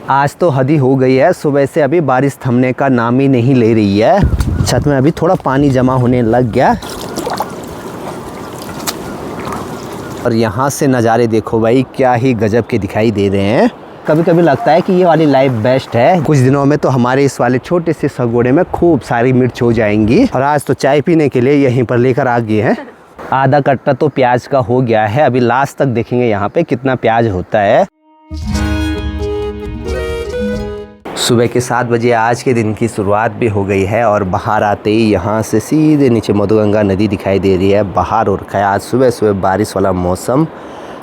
आज तो हद ही हो गई है, सुबह से अभी बारिश थमने का नाम ही नहीं ले रही है। छत में अभी थोड़ा पानी जमा होने लग गया और यहाँ से नज़ारे देखो भाई, क्या ही गजब के दिखाई दे रहे हैं। कभी कभी लगता है कि ये वाली लाइफ बेस्ट है। कुछ दिनों में तो हमारे इस वाले छोटे से सगोड़े में खूब सारी मिर्च हो जाएंगी। और आज तो चाय पीने के लिए यहीं पर लेकर आ गए हैं। आधा कट्टा तो प्याज का हो गया है, अभी लास्ट तक देखेंगे यहाँ पे कितना प्याज होता है। सुबह के 7 बजे आज के दिन की शुरुआत भी हो गई है और बाहर आते ही यहाँ से सीधे नीचे मधुगंगा नदी दिखाई दे रही है। बाहर हो रखा है आज सुबह सुबह बारिश वाला मौसम,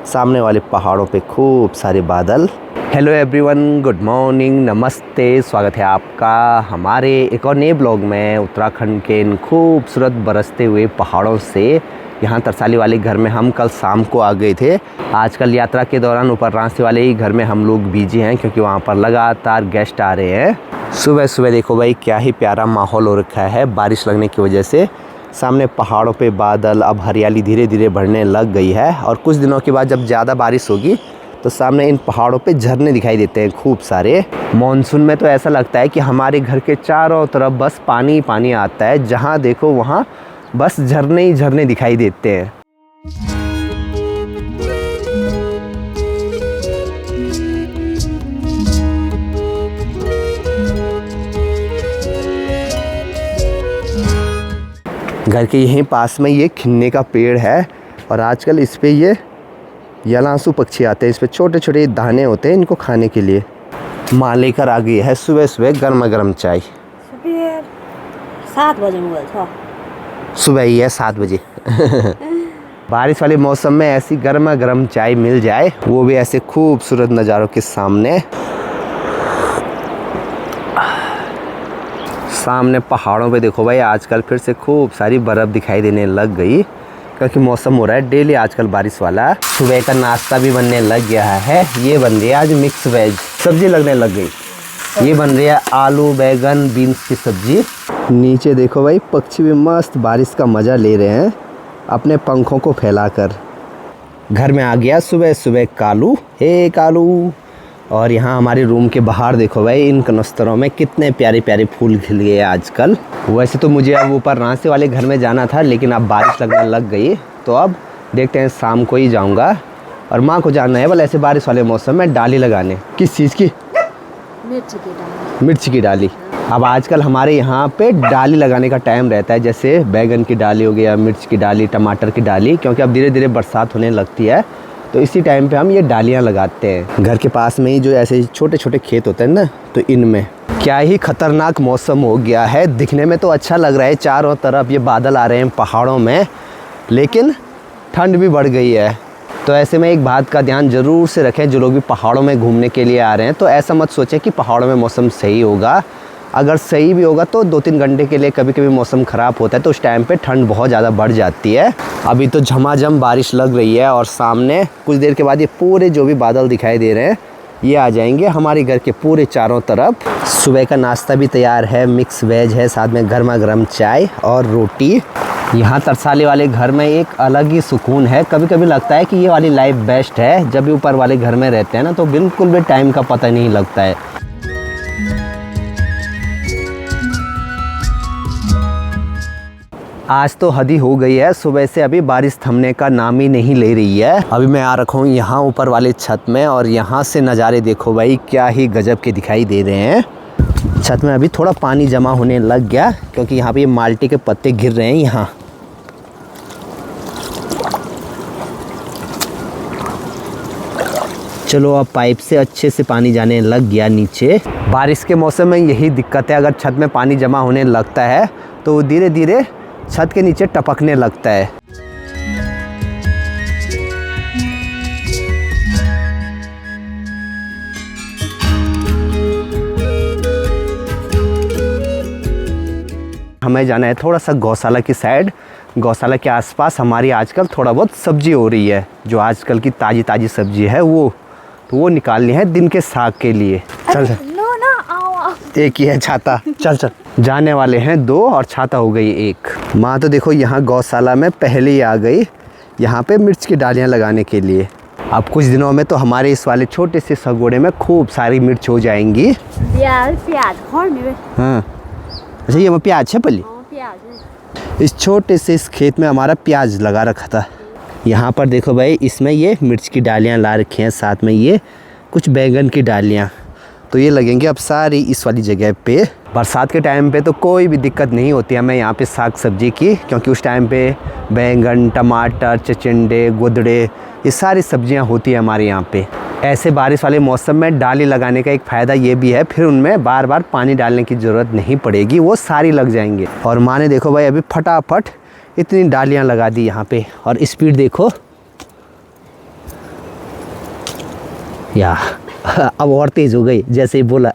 सामने वाले पहाड़ों पे खूब सारे बादल। हेलो एवरीवन, गुड मॉर्निंग, नमस्ते, स्वागत है आपका हमारे एक और नए ब्लॉग में। उत्तराखंड के इन खूबसूरत बरसते हुए पहाड़ों से यहाँ तरसाली वाले घर में हम कल शाम को आ गए थे। आजकल यात्रा के दौरान ऊपर रांसी वाले ही घर में हम लोग बिजी हैं क्योंकि वहाँ पर लगातार गेस्ट आ रहे हैं। सुबह सुबह देखो भाई, क्या ही प्यारा माहौल हो रखा है बारिश लगने की वजह से। सामने पहाड़ों पे बादल, अब हरियाली धीरे धीरे बढ़ने लग गई है और कुछ दिनों के बाद जब ज़्यादा बारिश होगी तो सामने इन पहाड़ों पे झरने दिखाई देते हैं खूब सारे। मॉनसून में तो ऐसा लगता है कि हमारे घर के चारों तरफ बस पानी ही पानी आता है, जहाँ देखो वहाँ बस झरने ही झरने दिखाई देते हैं। घर के यहीं पास में ये खिन्ने का पेड़ है और आजकल इस पे ये यलांसू पक्षी आते हैं। इस पे छोटे छोटे दाने होते हैं इनको खाने के लिए। माँ लेकर आ गई है सुबह सुबह गर्मा गर्म चाय। सुबह 7 बजे हुआ था। सुबह ही है 7 बजे। बारिश वाले मौसम में ऐसी गर्मा गर्म चाय मिल जाए, वो भी ऐसे खूबसूरत नज़ारों के सामने। सामने पहाड़ों पे देखो भाई, आजकल फिर से खूब सारी बर्फ़ दिखाई देने लग गई क्योंकि मौसम हो रहा है डेली आजकल बारिश वाला। सुबह का नाश्ता भी बनने लग गया है। ये बन रही है आज मिक्स वेज सब्जी लगने लग गई। ये बन रही है आलू बैगन बीन्स की सब्जी। नीचे देखो भाई, पक्षी भी मस्त बारिश का मज़ा ले रहे हैं अपने पंखों को फैलाकर। घर में आ गया सुबह सुबह कालू। हे कालू। और यहाँ हमारे रूम के बाहर देखो भाई, इन कनस्तरों में कितने प्यारे प्यारे फूल खिल गए आजकल। वैसे तो मुझे अब ऊपर रांसी वाले घर में जाना था, लेकिन अब बारिश लगने लग गई तो अब देखते हैं शाम को ही जाऊँगा। और माँ को जाना है बोले ऐसे बारिश वाले मौसम में डाली लगाने। किस चीज़ की? मिर्च की डाली। अब आजकल हमारे यहाँ पे डाली लगाने का टाइम रहता है, जैसे बैगन की डाली हो गया, मिर्च की डाली, टमाटर की डाली, क्योंकि अब धीरे धीरे बरसात होने लगती है तो इसी टाइम पे हम ये डालियाँ लगाते हैं। घर के पास में ही जो ऐसे छोटे छोटे खेत होते हैं ना, तो इनमें क्या ही खतरनाक मौसम हो गया है। दिखने में तो अच्छा लग रहा है, चारों तरफ ये बादल आ रहे हैं पहाड़ों में, लेकिन ठंड भी बढ़ गई है। तो ऐसे में एक बात का ध्यान ज़रूर से रखें, जो लोग भी पहाड़ों में घूमने के लिए आ रहे हैं तो ऐसा मत सोचें कि पहाड़ों में मौसम सही होगा। अगर सही भी होगा तो 2-3 घंटे के लिए कभी कभी मौसम ख़राब होता है तो उस टाइम पे ठंड बहुत ज़्यादा बढ़ जाती है। अभी तो झमाझम बारिश लग रही है और सामने कुछ देर के बाद ये पूरे जो भी बादल दिखाई दे रहे हैं ये आ जाएंगे हमारे घर के पूरे चारों तरफ। सुबह का नाश्ता भी तैयार है, मिक्स वेज है, साथ में गर्मा गर्म चाय और रोटी। यहाँ तरसाली वाले घर में एक अलग ही सुकून है। कभी कभी लगता है कि ये वाली लाइफ बेस्ट है। जब भी ऊपर वाले घर में रहते हैं ना तो बिल्कुल भी टाइम का पता नहीं लगता है। आज तो हद ही हो गई है, सुबह से अभी बारिश थमने का नाम ही नहीं ले रही है। अभी मैं आ रखा हूँ यहाँ ऊपर वाले छत में और यहाँ से नज़ारे देखो भाई, क्या ही गजब के दिखाई दे रहे हैं। छत में अभी थोड़ा पानी जमा होने लग गया क्योंकि यहाँ पे ये माल्टे के पत्ते गिर रहे हैं यहाँ। चलो अब पाइप से अच्छे से पानी जाने लग गया नीचे। बारिश के मौसम में यही दिक्कत है, अगर छत में पानी जमा होने लगता है तो धीरे धीरे छत के नीचे टपकने लगता है। हमें जाना है थोड़ा सा गौशाला की साइड। गौशाला के आसपास हमारी आजकल थोड़ा बहुत सब्जी हो रही है, जो आजकल की ताज़ी ताज़ी सब्जी है वो निकालनी है दिन के साग के लिए। चल चल, एक ही है छाता। चल चल, जाने वाले हैं 2 और छाता हो गई 1। माँ तो देखो यहाँ गौशाला में पहले ही आ गई यहाँ पे मिर्च की डालियाँ लगाने के लिए। अब कुछ दिनों में तो हमारे इस वाले छोटे से सगोड़े में खूब सारी मिर्च हो जाएंगी। प्याज खोल में हाँ अच्छा, ये में प्याज है पली। प्याज इस छोटे से इस खेत में हमारा प्याज लगा रखा था। यहाँ पर देखो भाई, इसमें ये मिर्च की डालियाँ ला रखी हैं, साथ में ये कुछ बैंगन की डालियाँ, तो ये लगेंगे अब सारी इस वाली जगह पे। बरसात के टाइम पे तो कोई भी दिक्कत नहीं होती हमें यहाँ पे साग सब्जी की, क्योंकि उस टाइम पे बैंगन, टमाटर, चचिंडे, गुदड़े, ये सारी सब्जियाँ होती हैं हमारे यहाँ पे। ऐसे बारिश वाले मौसम में डाली लगाने का एक फ़ायदा ये भी है, फिर उनमें बार बार पानी डालने की ज़रूरत नहीं पड़ेगी, वो सारी लग जाएंगे। और माँ ने देखो भाई अभी फटाफट इतनी डालियाँ लगा दी यहाँ पे, और स्पीड देखो या अब और तेज़ हो गई जैसे ही बोला।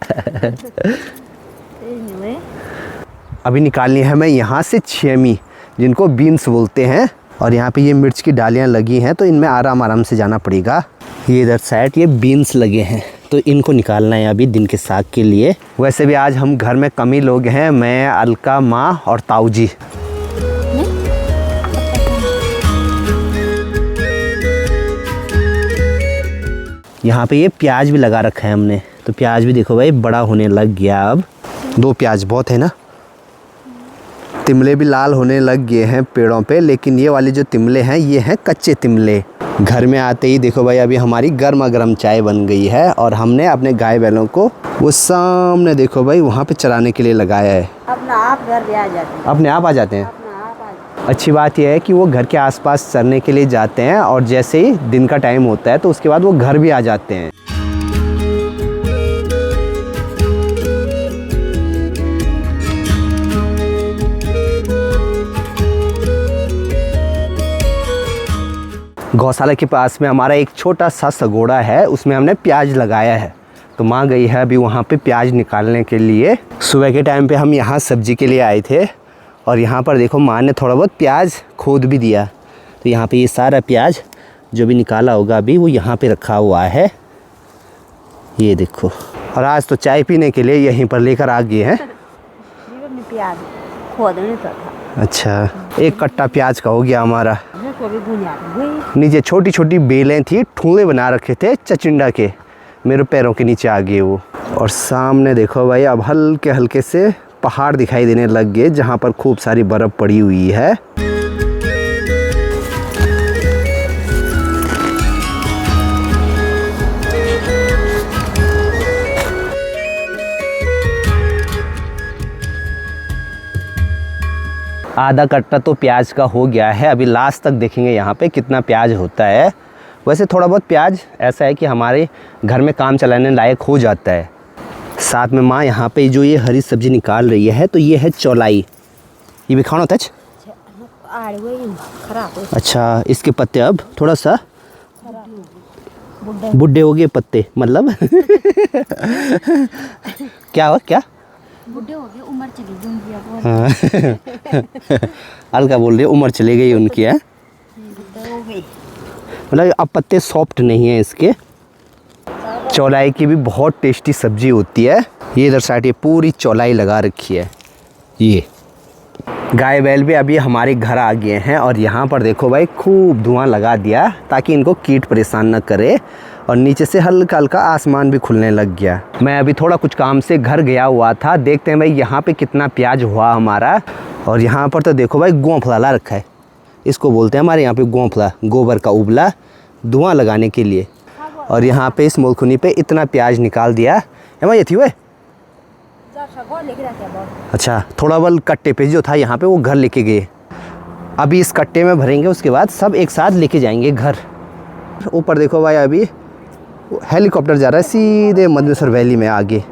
अभी निकालनी है हमें यहाँ से छेमी, जिनको बीन्स बोलते हैं, और यहाँ पे ये मिर्च की डालियाँ लगी हैं, तो इनमें आराम आराम से जाना पड़ेगा। ये इधर साइड ये बीन्स लगे हैं, तो इनको निकालना है अभी दिन के साग के लिए। वैसे भी आज हम घर में कम ही लोग हैं, मैं, अलका, माँ और ताऊ जी। यहाँ पे ये प्याज भी लगा रखा है हमने, तो प्याज भी देखो भाई बड़ा होने लग गया। अब 2 प्याज बहुत है ना। तिमले भी लाल होने लग गए हैं पेड़ों पे, लेकिन ये वाले जो तिमले हैं ये हैं कच्चे तिमले। घर में आते ही देखो भाई अभी हमारी गर्मा गर्म चाय बन गई है, और हमने अपने गाय बैलों को वो सामने देखो भाई वहाँ पे चराने के लिए लगाया है। अपने आप घर पे आ जाते हैं। अपने आप आ जाते हैं। अपने आप आ जाते हैं। अच्छी बात यह है कि वो घर के आसपास चरने के लिए जाते हैं, और जैसे ही दिन का टाइम होता है तो उसके बाद वो घर भी आ जाते हैं। गौशाला के पास में हमारा एक छोटा सा सगोड़ा है, उसमें हमने प्याज लगाया है, तो माँ गई है अभी वहाँ पे प्याज निकालने के लिए। सुबह के टाइम पे हम यहाँ सब्जी के लिए आए थे, और यहाँ पर देखो माँ ने थोड़ा बहुत प्याज खोद भी दिया, तो यहाँ पे ये सारा प्याज जो भी निकाला होगा अभी वो यहाँ पे रखा हुआ है, ये देखो। और आज तो चाय पीने के लिए यहीं पर लेकर आ गए हैं। प्याज खोदने तो था। अच्छा, एक कट्टा प्याज का हो गया हमारा। तो भी बुनियाद नीचे छोटी छोटी बेलें थी, ठूले बना रखे थे चचिंडा के, मेरे पैरों के नीचे आ गए वो। और सामने देखो भाई अब हल्के हल्के से पहाड़ दिखाई देने लग गए, जहाँ पर खूब सारी बर्फ़ पड़ी हुई है। आधा कट्टा तो प्याज का हो गया है, अभी लास्ट तक देखेंगे यहाँ पे कितना प्याज होता है। वैसे थोड़ा बहुत प्याज ऐसा है कि हमारे घर में काम चलाने लायक हो जाता है। साथ में माँ यहाँ पे जो ये हरी सब्जी निकाल रही है, तो ये है चौलाई, ये भी खाना होता है। अच्छा, इसके पत्ते अब थोड़ा सा बुढ़े हो गए पत्ते, मतलब क्या हो क्या बुढ़े हो गए, उम्र चली गई उनकी। हाँ अलका बोल रही है उम्र चली गई उनकी है, हो गई। मतलब अब पत्ते सॉफ्ट नहीं हैं इसके। चौलाई की भी बहुत टेस्टी सब्जी होती है। ये इधर साइड ये पूरी चौलाई लगा रखी है। ये गाय बैल भी अभी हमारे घर आ गए हैं, और यहाँ पर देखो भाई खूब धुआं लगा दिया ताकि इनको कीट परेशान न करे, और नीचे से हल्का हल्का आसमान भी खुलने लग गया। मैं अभी थोड़ा कुछ काम से घर गया हुआ था, देखते हैं भाई यहाँ पे कितना प्याज हुआ हमारा। और यहाँ पर तो देखो भाई गोंफला ला रखा है, इसको बोलते हैं हमारे यहाँ पे गोंफला, गोबर का उबला, धुआं लगाने के लिए। और यहाँ पे इस मोलखुनी पे इतना प्याज निकाल दिया है भाई। ये थी हुए अच्छा, थोड़ा बल कट्टे पे जो था यहाँ पे वो घर लेके गए, अभी इस कट्टे में भरेंगे, उसके बाद सब एक साथ लेके जाएंगे घर। ऊपर देखो भाई अभी हेलीकॉप्टर जा रहा है सीधे मंदनेश्वर वैली में आगे।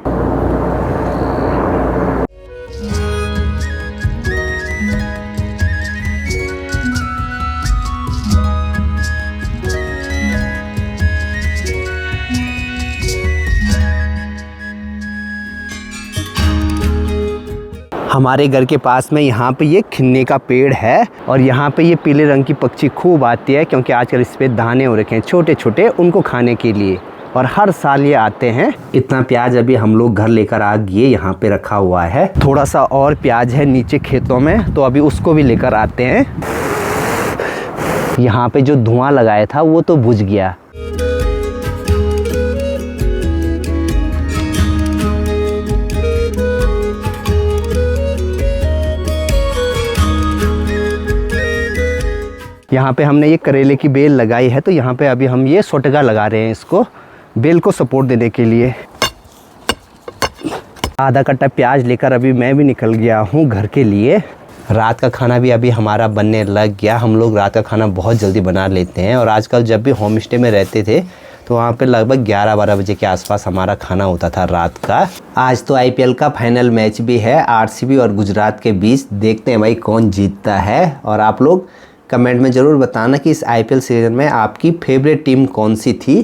हमारे घर के पास में यहाँ पे ये खिन्ने का पेड़ है, और यहाँ पे ये पीले रंग की पक्षी खूब आती है, क्योंकि आजकल इस पे दाने हो रखे हैं छोटे छोटे उनको खाने के लिए, और हर साल ये आते हैं। इतना प्याज अभी हम लोग घर लेकर आ गए, यहाँ पे रखा हुआ है। थोड़ा सा और प्याज है नीचे खेतों में, तो अभी उसको भी लेकर आते हैं। यहाँ पे जो धुआं लगाया था वो तो बुझ गया। यहाँ पे हमने ये करेले की बेल लगाई है, तो यहाँ पे अभी हम ये सोटगा लगा रहे हैं इसको, बेल को सपोर्ट देने के लिए। आधा कट्टा प्याज लेकर अभी मैं भी निकल गया हूँ घर के लिए। रात का खाना भी अभी हमारा बनने लग गया। हम लोग रात का खाना बहुत जल्दी बना लेते हैं, और आजकल जब भी होम स्टे में रहते थे तो वहाँ पे लगभग 11-12 बजे के आसपास हमारा खाना होता था रात का। आज तो आईपीएल का फाइनल मैच भी है, आरसीबी और गुजरात के बीच। देखते हैं भाई कौन जीतता है, और आप लोग कमेंट में ज़रूर बताना कि इस आईपीएल सीज़न में आपकी फेवरेट टीम कौन सी थी।